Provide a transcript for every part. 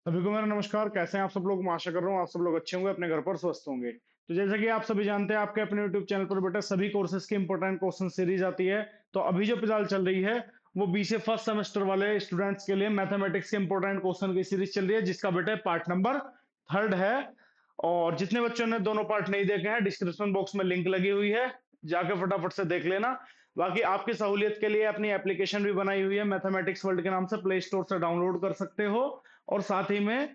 सभी को मेरा नमस्कार। कैसे हैं आप सब लोग? मैं आशा कर रहा हूँ आप सब लोग अच्छे होंगे, अपने घर पर स्वस्थ होंगे। तो जैसे कि आप सभी जानते हैं, आपके अपने यूट्यूब चैनल पर बेटा सभी कोर्सेज की इंपॉर्टेंट क्वेश्चन सीरीज आती है। तो अभी जो फिलहाल चल रही है वो बीसीए फर्स्ट सेमेस्टर वाले स्टूडेंट्स के लिए मैथमेटिक्स के इंपॉर्टेंट क्वेश्चन की सीरीज चल रही है, जिसका बेटा पार्ट नंबर 3 है। और जितने बच्चों ने दोनों पार्ट नहीं देखे हैं, डिस्क्रिप्शन बॉक्स में लिंक लगी हुई है, जाके फटाफट से देख लेना। बाकी आपकी सहूलियत के लिए अपनी एप्लीकेशन भी बनाई हुई है मैथमेटिक्स वर्ल्ड के नाम से, प्ले स्टोर से डाउनलोड कर सकते हो। और साथ ही में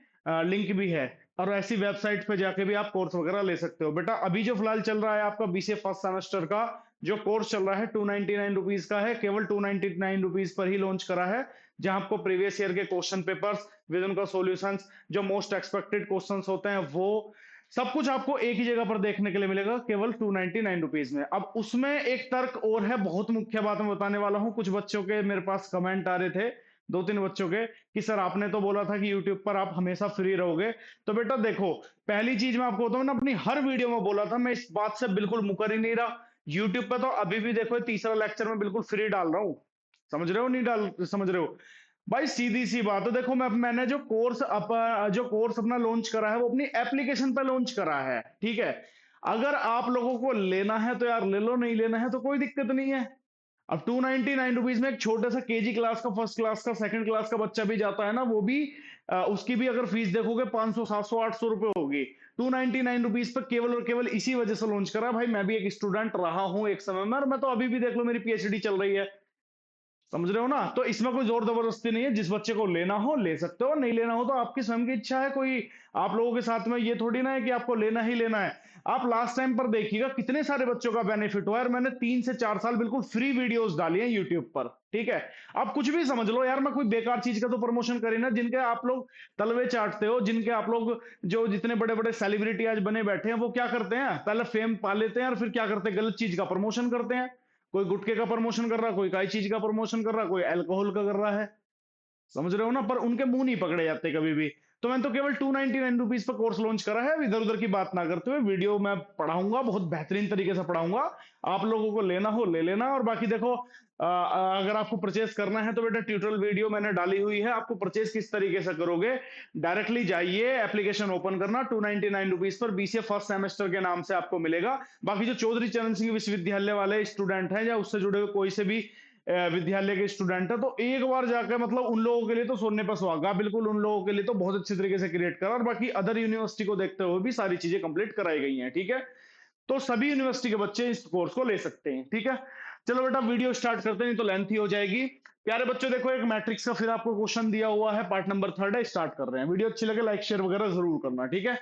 लिंक भी है। और ऐसी वेबसाइट पे जाके भी आप कोर्स वगैरह ले सकते हो। बेटा अभी जो फिलहाल चल रहा है आपका बीसीए फर्स्ट सेमेस्टर का जो कोर्स चल रहा है 299 रुपीज का है, केवल 299 रुपीज पर ही लॉन्च करा है। जहां आपको प्रीवियस ईयर के क्वेश्चन पेपर्स विद उनका सॉल्यूशंस, जो मोस्ट एक्सपेक्टेड क्वेश्चंस होते हैं, वो सब कुछ आपको एक ही जगह पर देखने के लिए मिलेगा, केवल 299 रुपीज में। अब उसमें एक तर्क और है, बहुत मुख्य बात मैं बताने वाला हूँ। कुछ बच्चों के मेरे पास कमेंट आ रहे थे, 2-3 बच्चों के, कि सर आपने तो बोला था कि यूट्यूब पर आप हमेशा फ्री रहोगे। तो बेटा देखो, पहली चीज मैं आपको बताऊं ना, अपनी हर वीडियो में बोला था, मैं इस बात से बिल्कुल मुकर ही नहीं रहा। यूट्यूब पे तो अभी भी देखो, तीसरा लेक्चर में बिल्कुल फ्री डाल रहा हूँ। समझ रहे हो? नहीं डाल समझ रहे हो? भाई सीधी सी बात है, देखो मैंने जो कोर्स अपना लॉन्च करा है वो अपनी एप्लीकेशन पे लॉन्च करा है, ठीक है। अगर आप लोगों को लेना है तो यार ले लो, नहीं लेना है तो कोई दिक्कत नहीं है। अब 299 रुपीज में एक छोटा सा केजी क्लास का, फर्स्ट क्लास का, सेकंड क्लास का बच्चा भी जाता है ना, वो भी उसकी भी अगर फीस देखोगे 500 700 800 रुपए होगी। 299 रुपीज पर केवल और केवल इसी वजह से लॉन्च करा। भाई मैं भी एक स्टूडेंट रहा हूं एक समय में, और मैं तो अभी भी देख लो मेरी पीएचडी चल रही है। समझ रहे हो ना? तो इसमें कोई जोर जबरदस्ती नहीं है, जिस बच्चे को लेना हो ले सकते हो, नहीं लेना हो तो आपकी स्वयं की इच्छा है। कोई आप लोगों के साथ में ये थोड़ी ना है कि आपको लेना ही लेना है। आप लास्ट टाइम पर देखिएगा कितने सारे बच्चों का बेनिफिट हुआ है। और मैंने 3 से 4 साल बिल्कुल फ्री वीडियोस डाली हैं यूट्यूब पर, ठीक है। आप कुछ भी समझ लो यार, मैं कोई बेकार चीज का तो प्रमोशन करी ना, जिनके आप लोग तलवे चाटते हो, जिनके आप लोग जो जितने बड़े बड़े सेलिब्रिटी आज बने बैठे हैं, वो क्या करते हैं? पहले फेम पा लेते हैं और फिर क्या करते हैं? गलत चीज का प्रमोशन करते हैं। कोई गुटखे का प्रमोशन कर रहा है, कोई काय चीज का प्रमोशन कर रहा है, कोई अल्कोहल का कर रहा है। समझ रहे हो ना? पर उनके मुंह नहीं पकड़े जाते कभी भी। तो मैंने तो केवल 299 रुपीज पर कोर्स लॉन्च करा है। इधर उधर की बात ना करते हुए वीडियो मैं पढ़ाऊंगा, बहुत बेहतरीन तरीके से पढ़ाऊंगा। आप लोगों को लेना हो ले लेना। और बाकी देखो, अगर आपको परचेस करना है तो बेटा ट्यूटोरियल वीडियो मैंने डाली हुई है। आपको परचेस किस तरीके से करोगे, डायरेक्टली जाइए, एप्लीकेशन ओपन करना, 299 rupees per BCA first semester के नाम से आपको मिलेगा। बाकी जो चौधरी चरण सिंह विश्वविद्यालय वाले स्टूडेंट हैं, या उससे जुड़े हुए कोई से भी विद्यालय के स्टूडेंट है, तो एक बार जाकर, मतलब उन लोगों के लिए तो सोने पर सुहागा, बिल्कुल उन लोगों के लिए तो बहुत अच्छे तरीके से क्रिएट करा। और बाकी अदर यूनिवर्सिटी को देखते हुए भी सारी चीजें कंप्लीट कराई गई हैं, ठीक है। तो सभी यूनिवर्सिटी के बच्चे इस कोर्स को ले सकते हैं, ठीक है। चलो बेटा वीडियो स्टार्ट करते हैं, नहीं तो लेंथी हो जाएगी। प्यारे बच्चों देखो, एक मैट्रिक्स का फिर आपको क्वेश्चन दिया हुआ है, पार्ट नंबर 3 है, स्टार्ट कर रहे हैं। वीडियो अच्छी लगे लाइक शेयर वगैरह जरूर करना, ठीक है।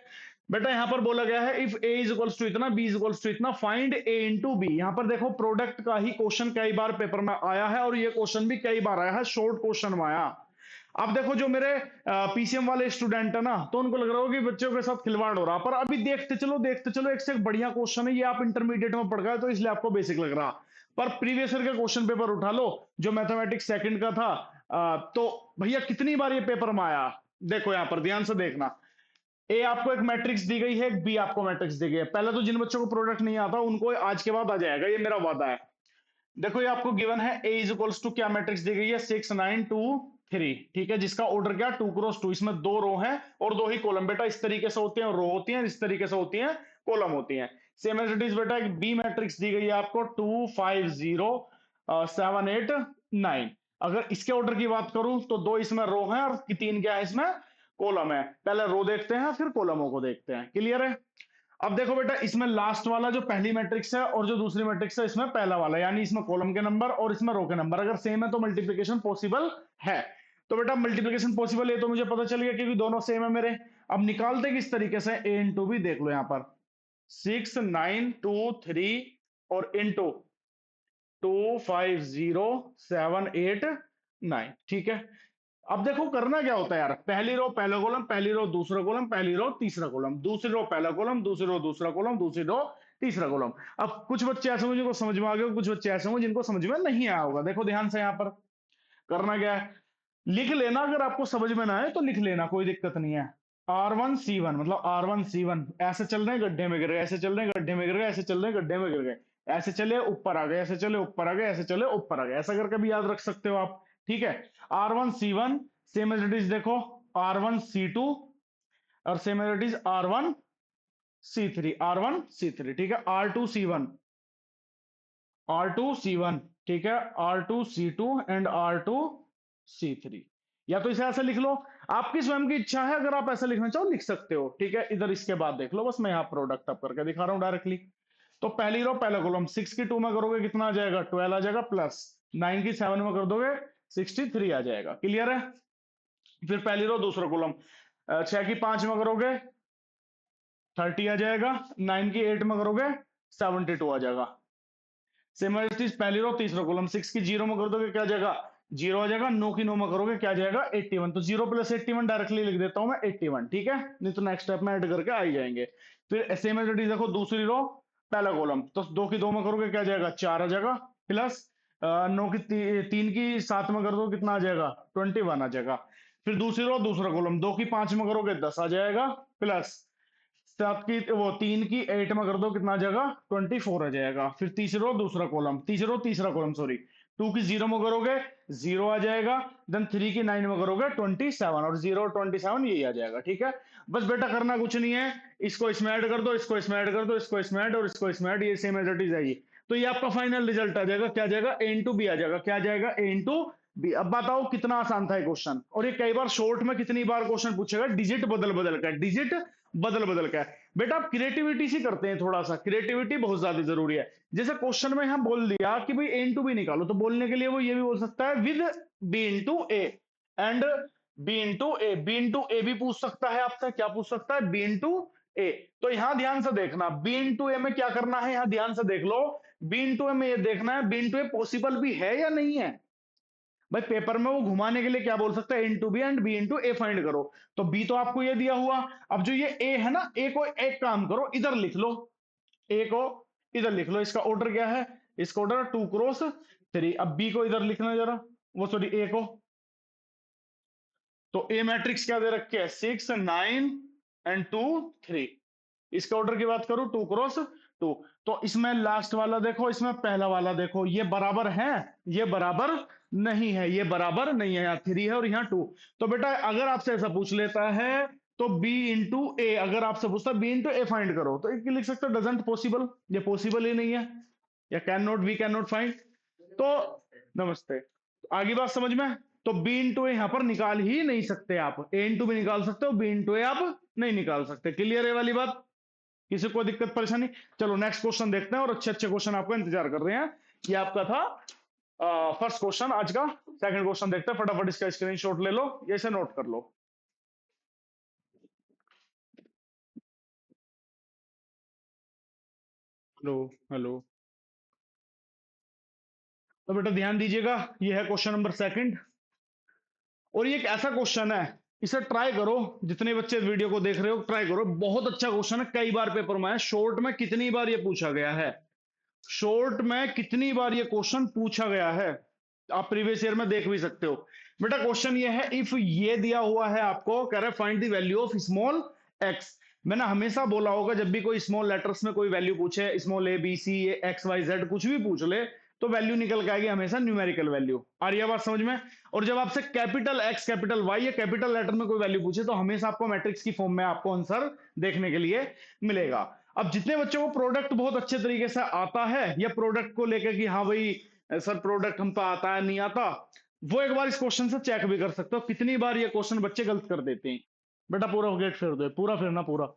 बेटा यहाँ पर बोला गया है, if A is equals to इतना, बी इज इक्वल्स टू इतना, फाइंड ए इनटू बी। यहाँ पर देखो प्रोडक्ट का ही क्वेश्चन कई बार पेपर में आया है, और ये क्वेश्चन भी कई बार आया है, शॉर्ट क्वेश्चन में आया। अब देखो जो मेरे पीसीएम वाले स्टूडेंट है ना, तो उनको लग रहा होगा कि बच्चों के साथ खिलवाड़ हो रहा, पर अभी देखते चलो, एक से एक बढ़िया क्वेश्चन है। ये आप इंटरमीडिएट में पढ़ गए तो इसलिए आपको बेसिक लग रहा, पर प्रीवियस ईयर के क्वेश्चन पेपर उठा लो, जो मैथमेटिक्स सेकंड का था। तो भैया कितनी बार ये पेपर में आया। देखो यहाँ पर ध्यान से देखना, ए आपको एक मैट्रिक्स दी गई है, एक बी आपको मैट्रिक्स दी गई है। पहले तो जिन बच्चों को प्रोडक्ट नहीं आता उनको आज के बाद आ जाएगा, ये मेरा वादा है। देखो ये आपको गिवन है, ए इज इक्वल्स टू क्या मैट्रिक्स दी गई है, 6 9 2 3, ठीक है, जिसका ऑर्डर क्या, 2 क्रॉस 2। इसमें 2 रो है और 2 ही कॉलम। बेटा इस तरीके से होते हैं रो होती है, इस तरीके से होती है कॉलम होती है। सेम एज इट इज बेटा, एक बी मैट्रिक्स दी गई है आपको, 2 5 0 7 8 9। अगर इसके ऑर्डर की बात करूं तो 2 इसमें रो है और 3 क्या है इसमें कॉलम है। पहले रो देखते हैं फिर कॉलमों को देखते हैं, क्लियर है। अब देखो बेटा, इसमें लास्ट वाला जो पहली मैट्रिक्स है और जो दूसरी मैट्रिक्स है, इसमें पहला वाला, यानी इसमें कॉलम के नंबर और इसमें रो के नंबर अगर सेम है तो मल्टीप्लिकेशन पॉसिबल है। तो बेटा मल्टीप्लिकेशन पॉसिबल है तो मुझे पता चल गया, क्योंकि दोनों सेम है मेरे। अब निकालते किस तरीके से, ए इंटू भी देख लो यहाँ पर, 6 9 2 3 और इंटू 2 5 0 7 8 9, ठीक है। अब देखो करना क्या होता है यार, पहली रो पहला कॉलम, पहली रो दूसरा कॉलम, पहली रो तीसरा कॉलम, दूसरी रो पहला कॉलम, दूसरी रो दूसरा कॉलम, दूसरी रो तीसरा कॉलम। अब कुछ बच्चे ऐसे होंगे जिनको समझ में आ गया, कुछ बच्चे ऐसे होंगे जिनको समझ में नहीं आया होगा। देखो ध्यान से यहाँ पर करना क्या है, लिख लेना, अगर आपको समझ में ना आए तो लिख लेना, कोई दिक्कत नहीं है। R1 C1 मतलब R1 C1, ऐसे चल रहे हैं गड्ढे में गिर गए, ऐसे चल रहे हैं गड्ढे में गिर गए, ऐसे चल रहे हैं गड्ढे में गिर गए, ऐसे चले ऊपर आ गए, ऐसे चले ऊपर आ गए, ऐसे चले ऊपर आ गए, ऐसा करके भी याद रख सकते हो आप, ठीक है। R1 C1 same as it is देखो, R1C2 और same as it is R1C3, R1C3, ठीक है। R2C1, ठीक है, R2C2 एंड R2C3। या तो इसे ऐसे लिख लो, आपकी स्वयं की इच्छा है, अगर आप ऐसा लिखना चाहो लिख सकते हो, ठीक है। इधर इसके बाद देख लो, बस मैं यहाँ प्रोडक्ट अप करके दिखा रहा हूँ डायरेक्टली। तो पहली रो पहला कॉलम 6 की 2 में करोगे कितना आ जाएगा, 12 आ जाएगा, प्लस 9 की 7 में कर दोगे 63 आ जाएगा। क्लियर है। फिर पहली रो दूसरा कॉलम 6 की 5 में करोगे 30 आ जाएगा, 9 की 8 में करोगे 72 आ जाएगा। सिमिलरिटीज पहली रो तीसरा कॉलम 6 की 0 में कर दोगे क्या आ जाएगा, 0 आ जाएगा। 9 की 9 में करोगे क्या आ जाएगा, 81। तो 0 प्लस 81 डायरेक्टली लिख देता हूं मैं 81, ठीक है, नहीं तो नेक्स्ट स्टेप में ऐड करके आ ही जाएंगे। फिर सिमिलरिटीज देखो दूसरी रो पहला कॉलम, तो 2 की 2 में करोगे क्या आ जाएगा, 4 आ जाएगा, प्लस 9 की 3 की 7 में कर दो कितना आ जाएगा, 21 आ जाएगा। फिर दूसरी रो दूसरा कॉलम 2 की 5 में करोगे 10 आ जाएगा, प्लस 7 की वो 3 की 8 में कर दो कितना आ जाएगा, 24 आ जाएगा। फिर तीसरा कॉलम सॉरी, 2 की 0 में करोगे 0 आ जाएगा, देन 3 की 9 में करोगे 27, और 0 और 27 यही आ जाएगा, ठीक है। बस बेटा करना कुछ नहीं है, इसको इसमें ऐड कर दो, इसको इसमें ऐड कर दो, इसको इसमें ऐड और इसको इसमें ऐड, ये सेम एज इट इज है। तो ये आपका फाइनल रिजल्ट आ जाएगा, क्या आ जाएगा, ए इंटू बी आ जाएगा। क्या आ जाएगा, ए इंटू बी। अब बताओ कितना आसान था ये क्वेश्चन, और ये कई बार शॉर्ट में कितनी बार क्वेश्चन पूछेगा, डिजिट बदल बदल का, डिजिट बदल बदल का। बेटा आप क्रिएटिविटी से करते हैं, थोड़ा सा क्रिएटिविटी बहुत ज्यादा जरूरी है। जैसे क्वेश्चन में हम बोल दिया कि भाई ए इंटू बी निकालो, तो बोलने के लिए वो ये भी बोल सकता है with B into A and B into A भी पूछ सकता है आपसे। क्या पूछ सकता है, बी इंटू ए। तो यहां ध्यान से देखना, बी इंटू ए में क्या करना है, यहां ध्यान से देख लो। बी इंटू ए में ये देखना है बी इंटू ए पॉसिबल भी है या नहीं है। भाई पेपर में वो घुमाने के लिए क्या बोल सकता है, into B and B into A find करो। तो बी तो आपको ये दिया हुआ, अब जो ये ए है ना, ए को एक काम करो इधर लिख लो, ए को इधर लिख लो। इसका ऑर्डर क्या है, इसका ऑर्डर 2 क्रॉस 3। अब बी को इधर लिखना जरा, वो सॉरी ए को। तो ए मैट्रिक्स क्या दे रखे है, 6 9 एंड 2 3। इसका ऑर्डर की बात करूं 2 क्रॉस 2। तो इसमें लास्ट वाला देखो, इसमें पहला वाला देखो, ये बराबर है, ये बराबर नहीं है, ये बराबर नहीं है, यहाँ 3 है और यहाँ 2। तो बेटा अगर आपसे ऐसा पूछ लेता है तो बी इंटू ए, अगर आपसे पूछता है बी इंटू ए फाइंड करो, तो एक लिख सकते हो डजंट पॉसिबल, ये पॉसिबल ही नहीं है, या can not, we can not find. तो नमस्ते, आगे बात समझ में। तो बी इंटू ए यहां पर निकाल ही नहीं सकते आप, ए इंटू बी निकाल सकते हो, बी इंटू ए आप नहीं निकाल सकते। क्लियर है वाली बात, किसी को दिक्कत परेशानी। चलो नेक्स्ट क्वेश्चन देखते हैं, और अच्छे अच्छे क्वेश्चन आपका इंतजार कर रहे हैं। ये आपका था फर्स्ट क्वेश्चन आज का। सेकंड क्वेश्चन देखते हैं, फटाफट इसका स्क्रीनशॉट ले लो, ऐसे नोट कर लो। Hello hello. तो बेटा ध्यान दीजिएगा, ये है क्वेश्चन नंबर सेकंड, और ये एक ऐसा क्वेश्चन है, इसे ट्राई करो, जितने बच्चे वीडियो को देख रहे हो ट्राई करो, बहुत अच्छा क्वेश्चन है, कई बार पेपर में है, शॉर्ट में कितनी बार ये पूछा गया है, शॉर्ट में कितनी बार ये क्वेश्चन पूछा गया है, आप प्रीवियस ईयर में देख भी सकते हो। बेटा क्वेश्चन ये है, इफ ये दिया हुआ है आपको, कह रहा है find the value of small x. मैंने हमेशा बोला होगा जब भी कोई स्मॉल लेटर्स में कोई वैल्यू पूछे, small A B C X Y Z कुछ भी पूछ ले, तो वैल्यू निकल के आएगी हमेशा न्यूमेरिकल वैल्यू। आ रही है बात समझ में। और जब आपसे कैपिटल एक्स कैपिटल वाई या कैपिटल लेटर में कोई वैल्यू पूछे, तो हमेशा आपको मैट्रिक्स की फॉर्म में आपको आंसर देखने के लिए मिलेगा। अब जितने बच्चों को प्रोडक्ट बहुत अच्छे तरीके से आता है, या प्रोडक्ट को लेकर कि हाँ भाई सर प्रोडक्ट हमको आता है नहीं आता, वो एक बार इस क्वेश्चन से चेक भी कर सकते हो कितनी बार ये क्वेश्चन बच्चे गलत कर देते हैं। बेटा पूरा गेट फेर दो, पूरा फेरना पूरा,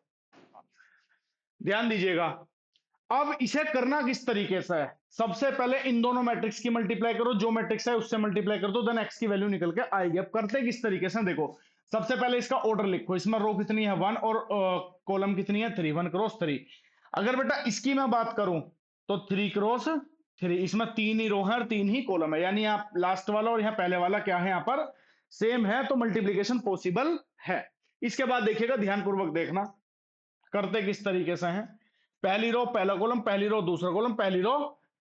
ध्यान दीजिएगा। अब इसे करना किस तरीके से है, सबसे पहले इन दोनों मैट्रिक्स की मल्टीप्लाई करो, जो मैट्रिक्स है उससे मल्टीप्लाई कर दो, देन एक्स की वैल्यू निकल के आएगी। अब करते किस तरीके से देखो, सबसे पहले इसका ऑर्डर लिखो, इसमें रो कितनी है 1 और कॉलम कितनी है 3, 1 क्रॉस 3। अगर बेटा इसकी मैं बात करूं तो 3 क्रॉस 3, इसमें 3 ही रो है और 3 ही कॉलम है, यानी आप लास्ट वाला और यहाँ पहले वाला क्या है, यहाँ पर सेम है, तो मल्टीप्लीकेशन पॉसिबल है। इसके बाद देखिएगा, ध्यानपूर्वक देखना करते किस तरीके से हैं। पहली रो पहला कॉलम, पहली रो दूसरा कॉलम, पहली रो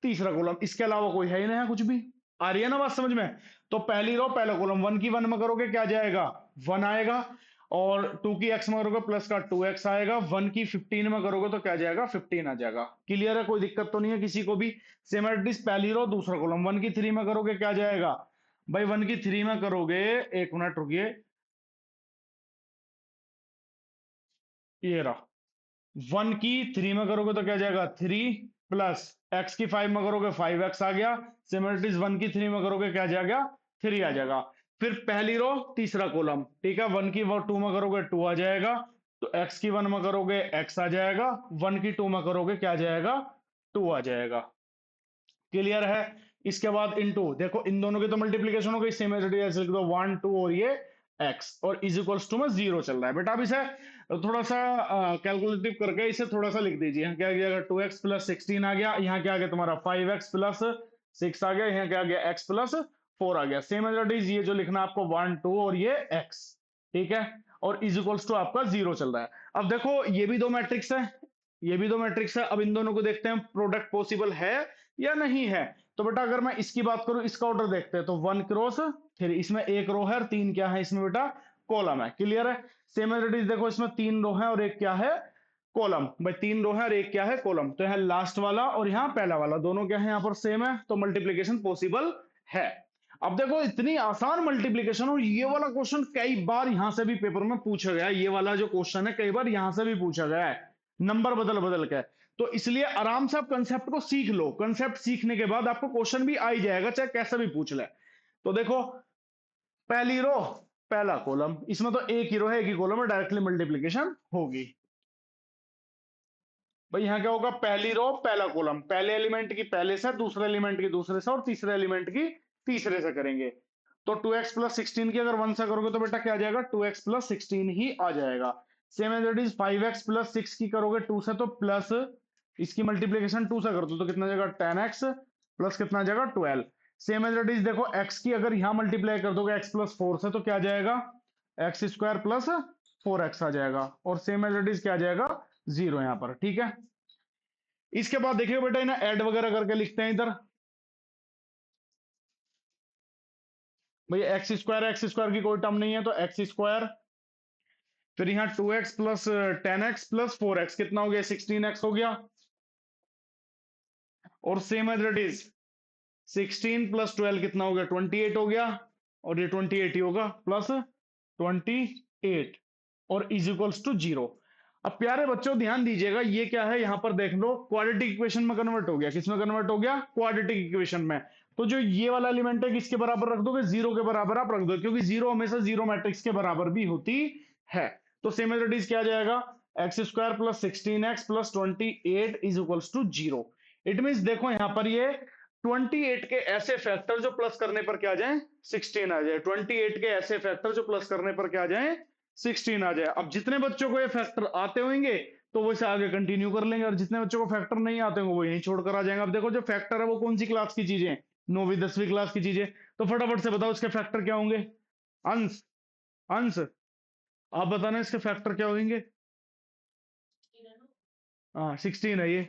तीसरा कॉलम, इसके अलावा कोई है ही नहीं कुछ भी। आ रही है ना बात समझ में। तो पहली रो पहला कॉलम 1 की 1 में करोगे क्या जाएगा 1 आएगा, और 2 की x में करोगे प्लस का 2x आएगा, 1 की 15 में करोगे तो क्या जाएगा 15 आ जाएगा। क्लियर है, कोई दिक्कत तो नहीं है किसी को भी। सिमेट्रिस पहली रो दूसरा कॉलम 1 की 3 में करोगे क्या जाएगा भाई, 1 की 3 में करोगे, एक मिनट रुकिए, ये रहा, 1 की 3 में करोगे तो क्या जाएगा 3, प्लस x की 5 में करोगे 5x आ गया। सिमिलरिटीज 1 की 3 में करोगे क्या जाएगा 3 आ जाएगा। फिर पहली रो तीसरा कॉलम, ठीक है, 1 की 2 में करोगे 2 आ जाएगा। तो x की 1 में करोगे x आ जाएगा, 1 की 2 में करोगे क्या जाएगा 2 आ जाएगा। क्लियर है। इसके बाद इनटू, देखो इन दोनों की तो मल्टीप्लीकेशन हो गई, सेम एज लिख दो 1 2 और ये x, और इज इक्वल्स टू में 0 चल रहा है बेटा। अब इसे थोड़ा सा कैलकुलेटिव करके इसे थोड़ा सा लिख दीजिए। यहाँ क्या आ गया 2x प्लस 16 आ गया, यहाँ क्या आ गया तुम्हारा 5x प्लस 6 आ गया, यहाँ क्या आ गया x प्लस 4 आ गया। सेम एज इट इज ये जो लिखना आपको 1 2 और ये x, ठीक है, और इज इक्वल्स टू आपका 0 चल रहा है। अब देखो ये भी दो मैट्रिक्स है, ये भी दो मैट्रिक्स है। अब इन दोनों को देखते हैं प्रोडक्ट पॉसिबल है या नहीं है। तो बेटा अगर मैं इसकी बात करूं, इसका ऑर्डर देखते हैं तो 1 क्रॉस 3, इसमें एक रो है और 3 क्या है इसमें बेटा कॉलम है। क्लियर है। सेम एज इट इज, देखो इसमें 3 रो है और एक क्या है कॉलम। भाई 3 रो है और एक क्या है कॉलम, तो यहाँ लास्ट वाला और यहाँ पहला वाला दोनों क्या है यहाँ पर सेम है, तो मल्टीप्लीकेशन पॉसिबल है। अब देखो इतनी आसान मल्टीप्लीकेशन, और ये वाला क्वेश्चन कई बार यहां से भी पेपर में पूछा गया है। ये वाला जो क्वेश्चन है कई बार यहां से भी पूछा गया है, नंबर बदल बदल के। तो इसलिए आराम से आप कंसेप्ट को सीख लो, कंसेप्ट सीखने के बाद आपको क्वेश्चन भी आ ही जाएगा चाहे कैसा भी पूछ ले। तो देखो पहली रो पहला कॉलम, इसमें तो एक ही रो है एक ही कॉलम है, डायरेक्टली मल्टीप्लीकेशन होगी। भाई यहाँ क्या होगा पहली रो पहला कॉलम, पहले एलिमेंट की पहले से, दूसरे एलिमेंट की दूसरे से, और तीसरे एलिमेंट की तीसरे से करेंगे। तो 2x प्लस 16 की अगर 1 से करोगे तो बेटा क्या आ जाएगा 2x प्लस 16 ही आ जाएगा। Same as it is 5x plus 6 की करोगे 2 से तो प्लस, इसकी मल्टीप्लीकेशन 2 से कर दो तो कितना आ जाएगा 10x, प्लस कितना आ जाएगा 12। सेम एज इट इज देखो x की अगर यहां मल्टीप्लाई कर दोगे x प्लस 4 से तो क्या आ जाएगा एक्स स्क्वायर प्लस 4x आ जाएगा, और सेम एज इट इज क्या आ जाएगा 0 यहाँ पर, ठीक है। इसके बाद देखिए बेटा इन्हें ऐड वगैरह करके लिखते हैं इधर। भैया एक्स स्क्वायर की कोई टर्म नहीं है तो एक्स स्क्वायर, फिर यहाँ 2x plus 10x plus 4x कितना हो गया 16x हो गया, और same as it is 16 plus 12 कितना हो गया 28 हो गया, और ये 28 ही होगा प्लस 28, और इज इक्वल्स टू 0। अब प्यारे बच्चों ध्यान दीजिएगा, ये क्या है यहाँ पर देख लो क्वाड्रेटिक इक्वेशन में कन्वर्ट हो गया। किस में कन्वर्ट हो गया क्वाड्रेटिक इक्वेशन में। तो जो ये वाला एलिमेंट है किसके बराबर रख दोगे 0 के बराबर आप रख दो, क्योंकि 0 हमेशा 0 मैट्रिक्स के बराबर भी होती है। तो सेम एज इट इज क्या आ जाएगा X square plus 16x plus 28 is equals to 0। It mean देखो यहाँ पर ये 28 के ऐसे फैक्टर जो प्लस करने पर क्या आ जाए 16 आ जाए, 28 के ऐसे फैक्टर जो प्लस करने पर क्या आ जाए 16 आ जाए। अब जितने बच्चों को ये फैक्टर आते होंगे तो वो इसे आगे कंटिन्यू कर लेंगे, और जितने बच्चों को फैक्टर नहीं आते होंगे वो यहीं छोड़कर आ जाएंगे। अब देखो जो फैक्टर है वो कौन सी क्लास की चीजें, 9वीं 10वीं क्लास की चीजें। तो फटाफट से बताओ इसके फैक्टर क्या होंगे। अंश, अंश आप बताना इसके फैक्टर क्या होंगे। हाँ 16 है ये,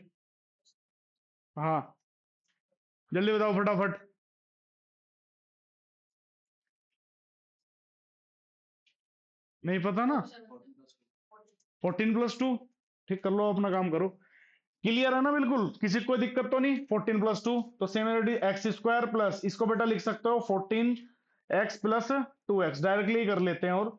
हाँ जल्दी बताओ फटाफट। नहीं पता ना, 14 प्लस 2, ठीक कर लो अपना काम करो। क्लियर है ना बिल्कुल, किसी को कोई दिक्कत तो नहीं। 14 प्लस 2 तो सेम एक्स स्क्वायर प्लस, इसको बेटा लिख सकते हो 14x प्लस 2x, डायरेक्टली कर लेते हैं,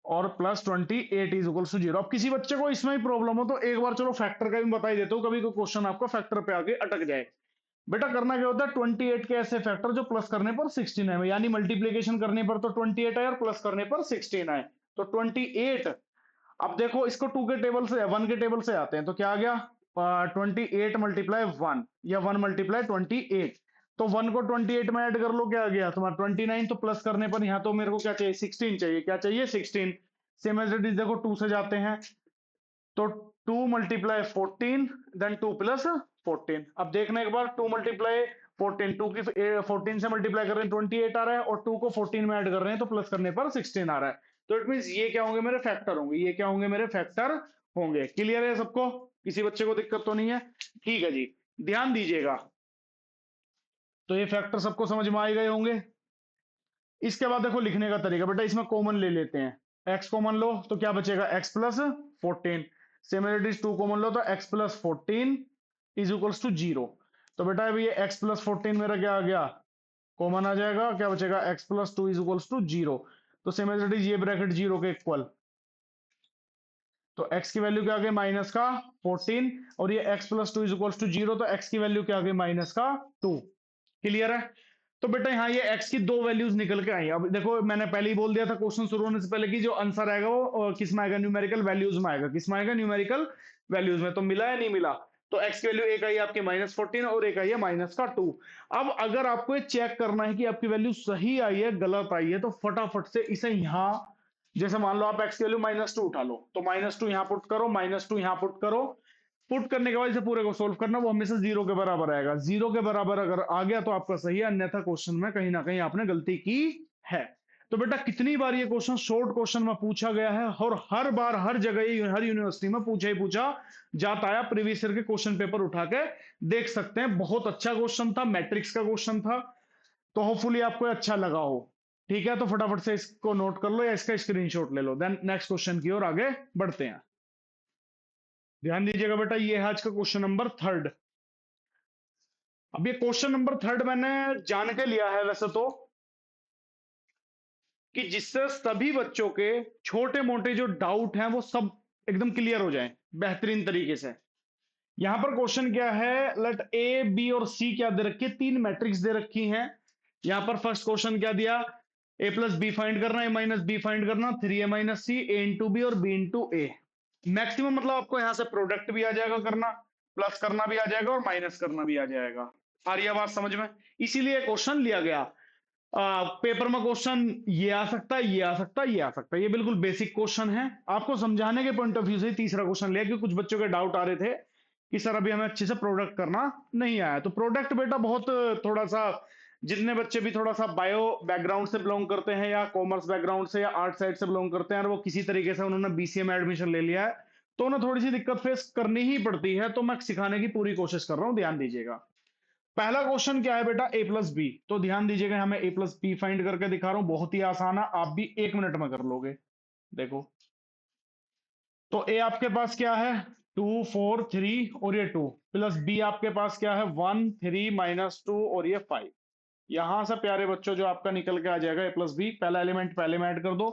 और प्लस 28 इज इक्वल टू 0। अब किसी बच्चे को इसमें ही प्रॉब्लम हो तो एक बार चलो फैक्टर का भी बता ही देता हूँ, कभी कोई क्वेश्चन आपको फैक्टर पे आगे अटक जाए। बेटा करना क्या होता है 28 के ऐसे फैक्टर जो प्लस करने पर 16 है, यानी मल्टीप्लीकेशन करने पर तो 28 आए और प्लस करने पर 16 आए, तो 28। अब देखो इसको 2 के टेबल से 1 के टेबल से आते हैं तो क्या आ गया 28 मल्टीप्लाई 1, या 1 मल्टीप्लाई 28। तो 1 को 28 में ऐड कर लो क्या आ गया तुम्हारा 29, तो प्लस करने पर यहाँ तो मेरे को क्या चाहिए 16 चाहिए, क्या चाहिए 16। सेम एज इट इज देखो 2 से जाते हैं तो 2 मल्टीप्लाई 14 देन 2 प्लस 14। अब देखना एक बार 2 मल्टीप्लाई 14, 2 की 14 से मल्टीप्लाई कर रहे हैं 28 आ रहा है, और 2 को 14 में ऐड कर रहे हैं तो प्लस करने पर 16 आ रहा है। तो इट मीन ये क्या होंगे मेरे फैक्टर होंगे, ये क्या होंगे मेरे फैक्टर होंगे। क्लियर है सबको, किसी बच्चे को दिक्कत तो नहीं है। ठीक है जी, ध्यान दीजिएगा। तो ये फैक्टर सबको समझ में आ ही गए होंगे। इसके बाद देखो लिखने का तरीका, बेटा इसमें कॉमन ले लेते हैं, x कॉमन लो तो क्या बचेगा x प्लस 14। सिमिलरिटीज 2 कॉमन लो तो x plus 14 is equals to 0। तो बेटा अभी ये x प्लस 14 मेरा क्या आ गया कॉमन आ जाएगा, क्या बचेगा x plus 2 is equals to 0। तो सिमिलरिटीज ये ब्रैकेट 0 के इक्वल, तो x की वैल्यू क्या आ गई माइनस का 14, और ये x plus two is equal to 0, तो x की वैल्यू क्या आ गई माइनस का 2। क्लियर है? तो बेटा यहाँ ये x की दो वैल्यूज निकल के आई। अब देखो मैंने पहले ही बोल दिया था क्वेश्चन शुरू होने से पहले कि जो आंसर आएगा वो किस में आएगा, न्यूमेरिकल वैल्यूज में आएगा। किस में आएगा? न्यूमेरिकल वैल्यूज में। तो मिला या नहीं मिला? तो x की वैल्यू एक आई आपके -14 और एक आई है माइनस का 2। अब अगर आपको ये चेक करना है कि आपकी वैल्यू सही आई है गलत आई है, तो फटाफट से इसे यहाँ, जैसे मान लो आप x की वैल्यू -2 उठा लो, तो -2 यहाँ पुट करो, -2 यहाँ पुट करो। पुट करने के बाद इसे पूरे को सोल्व करना, वो हमेशा 0 के बराबर आएगा। 0 के बराबर अगर आ गया तो आपका सही है, अन्यथा क्वेश्चन में कहीं ना कहीं आपने गलती की है। तो बेटा कितनी बार ये क्वेश्चन शॉर्ट क्वेश्चन में पूछा गया है, और हर बार हर जगह हर यूनिवर्सिटी में पूछा ही पूछा जाता है। प्रीवियस ईयर के क्वेश्चन पेपर उठा के देख सकते हैं। बहुत अच्छा क्वेश्चन था, मैट्रिक्स का क्वेश्चन था। तो होपफुली आपको अच्छा लगा हो। ठीक है, तो फटाफट से इसको नोट कर लो या इसका स्क्रीनशॉट ले लो। देन नेक्स्ट क्वेश्चन की ओर आगे बढ़ते हैं। ध्यान दीजिएगा बेटा, ये है आज का क्वेश्चन नंबर 3। अब ये क्वेश्चन नंबर 3 मैंने जान के लिया है वैसे तो, कि जिससे सभी बच्चों के छोटे मोटे जो डाउट हैं वो सब एकदम क्लियर हो जाएं बेहतरीन तरीके से। यहां पर क्वेश्चन क्या है, लेट ए बी और सी क्या दे रखी है, तीन मैट्रिक्स दे रखी हैं। यहां पर फर्स्ट क्वेश्चन क्या दिया, ए प्लस बी फाइंड करना, ए माइनस बी फाइंड करना, 3 ए माइनस सी, ए इंटू बी और बी इंटू ए। मैक्सिमम मतलब आपको यहां से प्रोडक्ट भी आ जाएगा करना, प्लस करना भी आ जाएगा और माइनस करना भी आ जाएगा। आ रही है बात समझ में? इसीलिए क्वेश्चन लिया गया। पेपर में क्वेश्चन ये आ सकता है, ये आ सकता है, ये आ सकता है। ये बिल्कुल बेसिक क्वेश्चन है, आपको समझाने के पॉइंट ऑफ व्यू से तीसरा क्वेश्चन लिया, क्योंकि कुछ बच्चों के डाउट आ रहे थे कि सर अभी हमें अच्छे से प्रोडक्ट करना नहीं आया। तो प्रोडक्ट बेटा बहुत थोड़ा सा, जितने बच्चे भी थोड़ा सा बायो बैकग्राउंड से बिलोंग करते हैं या कॉमर्स बैकग्राउंड से या आर्ट साइड से बिलोंग करते हैं, और वो किसी तरीके से उन्होंने बीसीए में एडमिशन ले लिया है, तो उन्हें थोड़ी सी दिक्कत फेस करनी ही पड़ती है। तो मैं सिखाने की पूरी कोशिश कर रहा हूं, ध्यान दीजिएगा। पहला क्वेश्चन क्या है बेटा, ए प्लस बी। तो ध्यान दीजिएगा, हमें ए प्लस बी फाइंड करके दिखा रहा हूं, बहुत ही आसान है, आप भी 1 मिनट में कर लोगे। देखो, तो ए आपके पास क्या है, 2 4 3 और ये 2, प्लस बी आपके पास क्या है, 1 3 -2 और ये 5। यहां से प्यारे बच्चों जो आपका निकल के आ जाएगा ए प्लस बी, पहला एलिमेंट पहले में ऐड कर दो।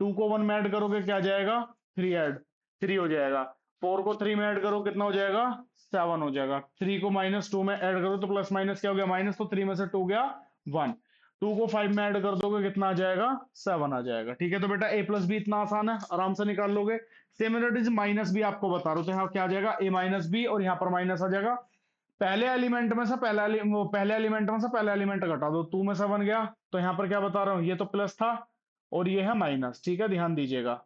2 को 1 में ऐड करोगे क्या आ जाएगा, 3 ऐड, 3 हो जाएगा। 4 को 3 में ऐड करो कितना हो जाएगा, 7 हो जाएगा। 3 को -2 में ऐड करो तो प्लस माइनस क्या हो गया, माइनस, तो 3 में से 2 गया 1। 2 को 5 में ऐड कर दोगे कितना आ जाएगा, 7 आ जाएगा। ठीक है, तो बेटा ए प्लस बी इतना आसान है, आराम से निकाल लोगे। सिमिलरिटीज माइनस भी आपको बता रहा हूं, तो यहाँ क्या आ जाएगा, ए माइनस बी, और यहाँ पर माइनस आ जाएगा। पहले एलिमेंट में से पहले एलिमेंट में से पहला एलिमेंट घटा दो, 2 में से 1 गया। तो यहाँ पर क्या बता रहा हूँ, ये तो प्लस था और ये है माइनस। ठीक है, ध्यान दीजिएगा।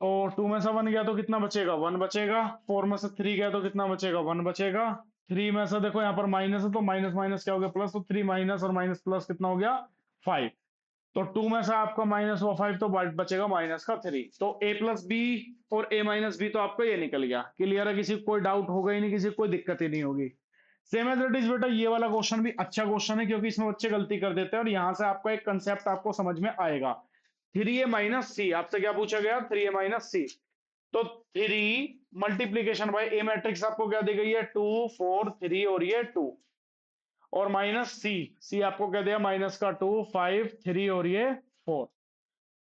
और 2 में से 1 गया तो कितना बचेगा, 1 बचेगा। 4 में से 3 गया तो कितना बचेगा, 1 बचेगा। 3 में से देखो यहाँ पर माइनस है, तो माइनस माइनस क्या हो गया, प्लस। तो 3 माइनस और माइनस प्लस कितना हो गया, 5। तो 2 में से आपका माइनस हुआ 5, तो बचेगा माइनस का 3। तो ए प्लस बी और ए माइनस बी तो आपका ये निकल गया। क्लियर है? किसी को कोई डाउट होगा ही नहीं, किसी को कोई दिक्कत ही नहीं होगी। सेम एज इट इज बेटा, ये वाला क्वेश्चन भी अच्छा क्वेश्चन है, क्योंकि इसमें बच्चे गलती कर देते हैं, और यहां से आपका एक कंसेप्ट आपको समझ में आएगा। 3a - c, आपसे क्या पूछा गया, 3a - c। तो 3 मल्टीप्लीकेशन बाय ए मैट्रिक्स आपको क्या दी गई है, 2 4 3 और ये 2, और माइनस सी, सी आपको क्या दिया, माइनस का 2 5 3 और ये 4।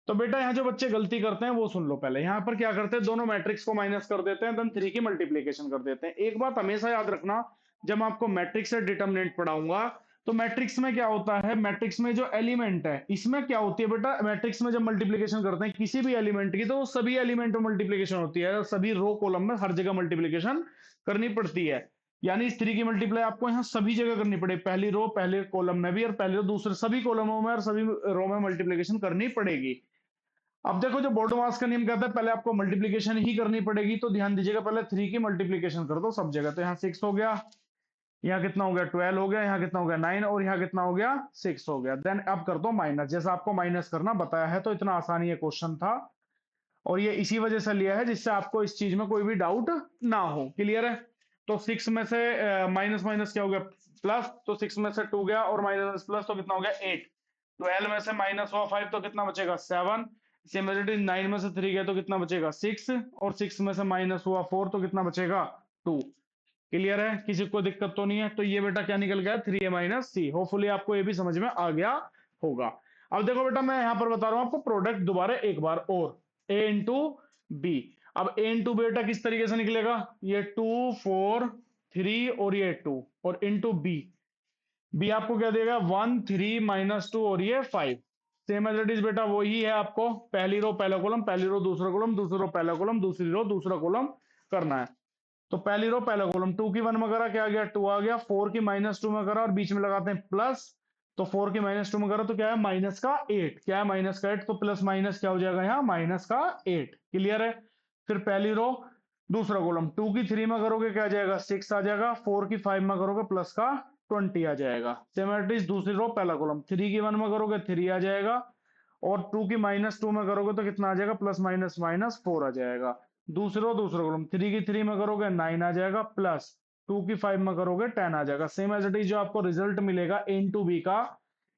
तो बेटा यहाँ जो बच्चे गलती करते हैं वो सुन लो पहले। यहाँ पर क्या करते हैं, दोनों मैट्रिक्स को माइनस कर देते हैं, देन 3 की मल्टीप्लीकेशन कर देते हैं। एक बात हमेशा याद रखना, जब मैं आपको मैट्रिक्स से डिटरमिनेंट पढ़ाऊंगा, तो मैट्रिक्स में क्या होता है, मैट्रिक्स में जो एलिमेंट है, इसमें क्या होती है बेटा, मैट्रिक्स में जब मल्टीप्लीकेशन करते हैं किसी भी एलिमेंट की, तो सभी एलिमेंट में मल्टीप्लीकेशन होती है, सभी रो कॉलम में हर जगह मल्टीप्लीकेशन करनी पड़ती है। यानी इस 3 की मल्टीप्लाई आपको यहाँ सभी जगह करनी पड़ेगी, पहली रो पहले कॉलम में भी, और पहले रो दूसरे सभी कॉलमों में और सभी रो में मल्टीप्लीकेशन करनी पड़ेगी। अब देखो, जो बोर्ड मास का नियम कहता है पहले आपको मल्टीप्लीकेशन ही करनी पड़ेगी, तो ध्यान दीजिएगा, पहले 3 की मल्टीप्लीकेशन कर दो सब जगह। तो यहाँ 6 हो गया, यहाँ कितना हो गया, 12 हो गया, यहाँ कितना हो गया, 9, और यहाँ कितना हो गया, 6 हो गया। देन अब कर दो माइनस, जैसा आपको माइनस करना बताया है। तो इतना आसानी ये क्वेश्चन था, और ये इसी वजह से लिया है जिससे आपको इस चीज में कोई भी डाउट ना हो। क्लियर है? तो 6 में से माइनस माइनस क्या हो गया, प्लस। तो 6 में से 2 गया और माइनस प्लस, तो कितना हो गया, 8। 12 में से माइनस हुआ 5, तो कितना बचेगा, 7। सिमिलरिटी 9 में से 3 गया तो कितना बचेगा, 6, और 6 में से माइनस हुआ 4, तो कितना बचेगा, 2। क्लियर है? किसी को दिक्कत तो नहीं है? तो ये बेटा क्या निकल गया, 3a - c। होपफुली आपको ये भी समझ में आ गया होगा। अब देखो बेटा मैं यहाँ पर बता रहा हूँ आपको प्रोडक्ट दोबारा एक बार और, ए इंटू बी। अब ए इंटू बेटा किस तरीके से निकलेगा, ये 2 4 3 और ये 2 और इंटू बी। बी आपको क्या देगा 1 3 -2 और ये 5। सेम एज इट इज बेटा वही है, आपको पहली रो पहला कॉलम, पहली रो दूसरा कॉलम, दूसरी रो पहला कॉलम, दूसरी रो दूसरा कॉलम करना है। तो पहली रो पहला कॉलम 2 की 1 में करा क्या आ गया 2 आ गया, 4 की -2 में करा और बीच में लगाते हैं प्लस, तो 4 की -2 में करा तो क्या है माइनस का 8, क्या है माइनस का 8, तो प्लस माइनस क्या हो जाएगा यहाँ माइनस का 8। क्लियर है। फिर पहली रो दूसरा कॉलम 2 की 3 में करोगे क्या आ जाएगा 6 आ जाएगा, 4 की 5 में करोगे प्लस का 20 आ जाएगा। सेम इट इज दूसरी रो पहला कॉलम 3 की 1 में करोगे 3 आ जाएगा, और 2 की -2 में करोगे तो कितना आ जाएगा प्लस माइनस माइनस 4 आ जाएगा। दूसरा कॉलम 3 की 3 में करोगे 9 आ जाएगा, प्लस 2 की 5 में करोगे 10 आ जाएगा। सेम एज इट इज जो आपको रिजल्ट मिलेगा ए इंटू बी का,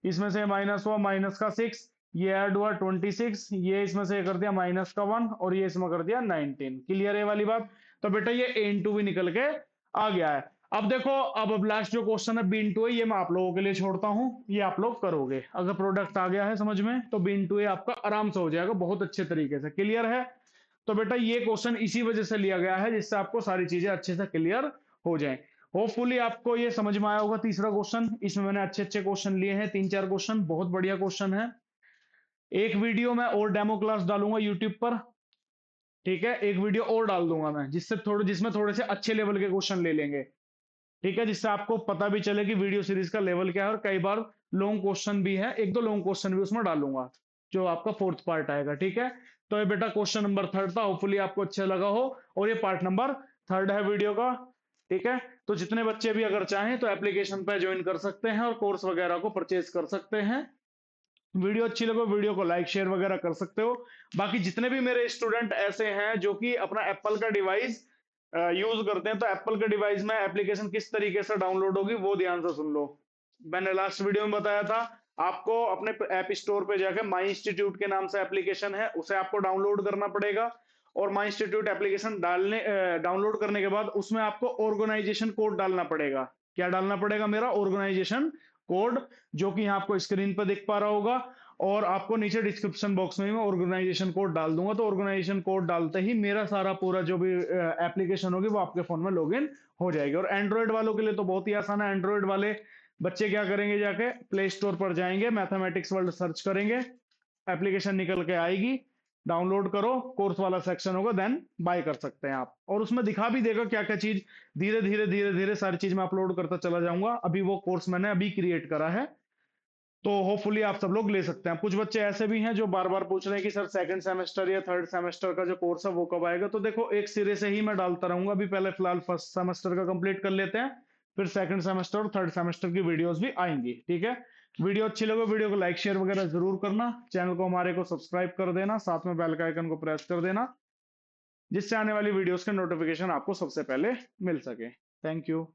इसमें से माइनस हुआ माइनस का 6, ये ऐड हुआ 26, ये इसमें से कर दिया माइनस का 1 और ये इसमें कर दिया 19। क्लियर है वाली बात। तो बेटा ये ए इंटू बी निकल के आ गया है। अब देखो अब लास्ट जो क्वेश्चन है बी इंटू ए, ये मैं आप लोगों के लिए छोड़ता हूं, ये आप लोग करोगे। अगर प्रोडक्ट आ गया है समझ में तो बी इंटू ए आपका आराम से हो जाएगा बहुत अच्छे तरीके से। क्लियर है। तो बेटा ये क्वेश्चन इसी वजह से लिया गया है जिससे आपको सारी चीजें अच्छे से क्लियर हो जाएं। होपफुली आपको ये समझ में आया होगा तीसरा क्वेश्चन। इसमें मैंने अच्छे अच्छे क्वेश्चन लिए हैं, 3 4 क्वेश्चन बहुत बढ़िया क्वेश्चन है। एक वीडियो मैं और डेमो क्लास डालूंगा यूट्यूब पर, ठीक है, एक वीडियो और डाल दूंगा मैं जिसमें थोड़े से अच्छे लेवल के क्वेश्चन ले लेंगे, ठीक है, जिससे आपको पता भी चले कि वीडियो सीरीज का लेवल क्या है। और कई बार लॉन्ग क्वेश्चन भी है, एक दो लॉन्ग क्वेश्चन भी उसमें डालूंगा जो आपका फोर्थ पार्ट आएगा, ठीक है। तो ये बेटा क्वेश्चन नंबर 3 था, होपफुली आपको अच्छा लगा हो। और ये पार्ट नंबर 3 है वीडियो का, ठीक है। तो जितने बच्चे भी अगर चाहें तो एप्लीकेशन पे ज्वाइन कर सकते हैं और कोर्स वगैरह को परचेज कर सकते हैं। वीडियो अच्छी लगे वीडियो को लाइक शेयर वगैरह कर सकते हो। बाकी जितने भी मेरे स्टूडेंट ऐसे हैं जो कि अपना एप्पल का डिवाइस यूज करते हैं, तो एप्पल के डिवाइस में एप्लीकेशन किस तरीके से डाउनलोड होगी वो ध्यान से सुन लो। मैंने लास्ट वीडियो में बताया था आपको अपने ऐप स्टोर पे जाकर माई इंस्टीट्यूट के नाम से एप्लीकेशन है, उसे आपको डाउनलोड करना पड़ेगा। और माई इंस्टीट्यूट एप्लीकेशन डाउनलोड करने के बाद उसमें आपको ऑर्गेनाइजेशन कोड डालना पड़ेगा। क्या डालना पड़ेगा मेरा ऑर्गेनाइजेशन कोड, जो कि यहाँ आपको स्क्रीन पर दिख पा रहा होगा। और आपको नीचे डिस्क्रिप्शन बॉक्स में मैं ऑर्गेनाइजेशन कोड डाल दूंगा, तो ऑर्गेनाइजेशन कोड डालते ही मेरा सारा पूरा जो भी एप्लीकेशन होगी वो आपके फोन में लॉगिन हो जाएगी। और एंड्रॉइड वालों के लिए तो बहुत ही आसान है। एंड्रॉइड वाले बच्चे क्या करेंगे, जाके प्ले स्टोर पर जाएंगे, मैथमेटिक्स वर्ल्ड सर्च करेंगे, एप्लीकेशन निकल के आएगी, डाउनलोड करो, कोर्स वाला सेक्शन होगा, देन बाय कर सकते हैं आप। और उसमें दिखा भी देगा क्या क्या चीज, धीरे धीरे सारी चीज मैं अपलोड करता चला जाऊंगा। अभी वो कोर्स मैंने अभी क्रिएट करा है, तो होपफुली आप सब लोग ले सकते हैं। कुछ बच्चे ऐसे भी हैं जो बार बार पूछ रहे हैं कि सर सेकंड सेमेस्टर या थर्ड सेमेस्टर का जो कोर्स है वो कब आएगा। तो देखो एक सिरे से ही मैं डालता रहूंगा, अभी पहले फिलहाल फर्स्ट सेमेस्टर का कंप्लीट कर लेते हैं, फिर सेकंड सेमेस्टर और थर्ड सेमेस्टर की वीडियोस भी आएंगी, ठीक है। वीडियो अच्छी लगे वीडियो को लाइक शेयर वगैरह जरूर करना, चैनल को हमारे को सब्सक्राइब कर देना, साथ में बेल का आइकन को प्रेस कर देना, जिससे आने वाली वीडियोस के नोटिफिकेशन आपको सबसे पहले मिल सके। Thank you.